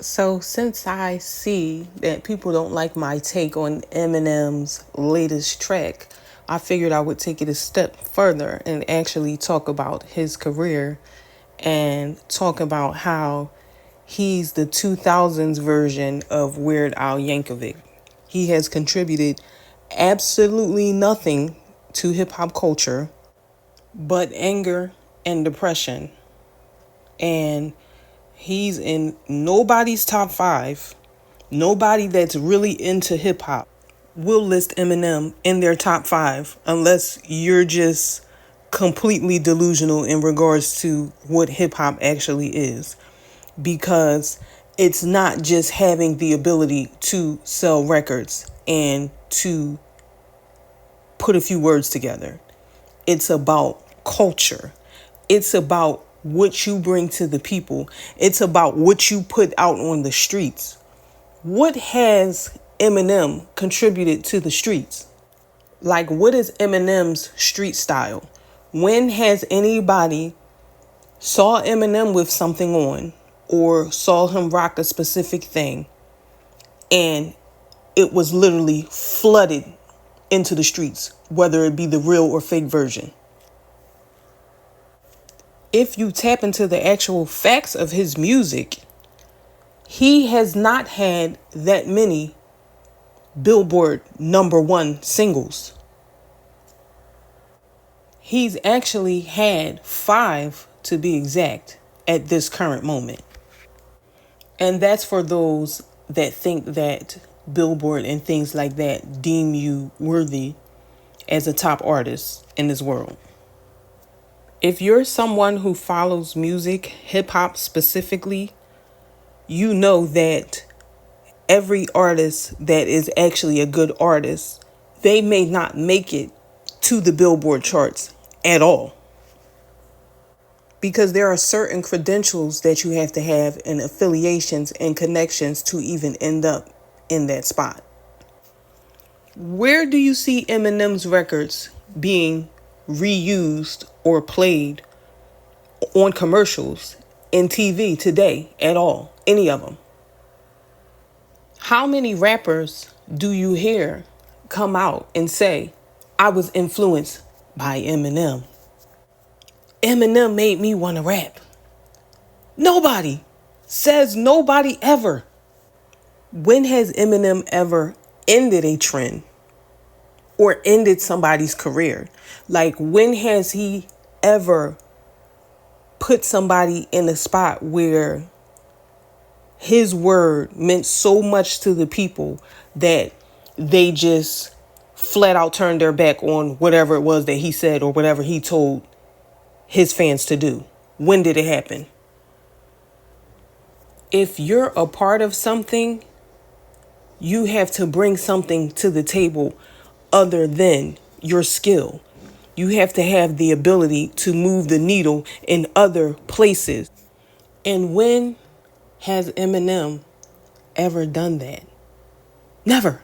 So since I see that people don't like my take on Eminem's latest track, I figured I would take it a step further and actually talk about his career and talk about how he's the 2000s version of Weird Al Yankovic. He has contributed absolutely nothing to hip hop culture but anger and depression. And he's in nobody's top five. Nobody that's really into hip hop will list Eminem in their top five unless you're just completely delusional in regards to what hip hop actually is. Because it's not just having the ability to sell records and to put a few words together. It's about culture. It's about what you bring to the people. It's about what you put out on the streets. What has Eminem contributed to the streets? Like, what is Eminem's street style? When has anybody saw Eminem with something on or saw him rock a specific thing and it was literally flooded into the streets, whether it be the real or fake version? If you tap into the actual facts of his music, he has not had that many Billboard #1 singles. He's actually had 5 to be exact at this current moment. And that's for those that think that Billboard and things like that deem you worthy as a top artist in this world. If you're someone who follows music, hip hop specifically, you know that every artist that is actually a good artist, they may not make it to the Billboard charts at all. Because there are certain credentials that you have to have and affiliations and connections to even end up in that spot. Where do you see Eminem's records being reused or played on commercials in TV today at all? Any of them? How many rappers do you hear come out and say, I was influenced by Eminem? Eminem made me want to rap. Nobody says nobody ever. When has Eminem ever ended a trend or ended somebody's career? Like, when has he ever put somebody in a spot where his word meant so much to the people that they just flat out turned their back on whatever it was that he said or whatever he told his fans to do? When did it happen? If you're a part of something, you have to bring something to the table other than your skill. You have to have the ability to move the needle in other places. And when has Eminem ever done that? Never.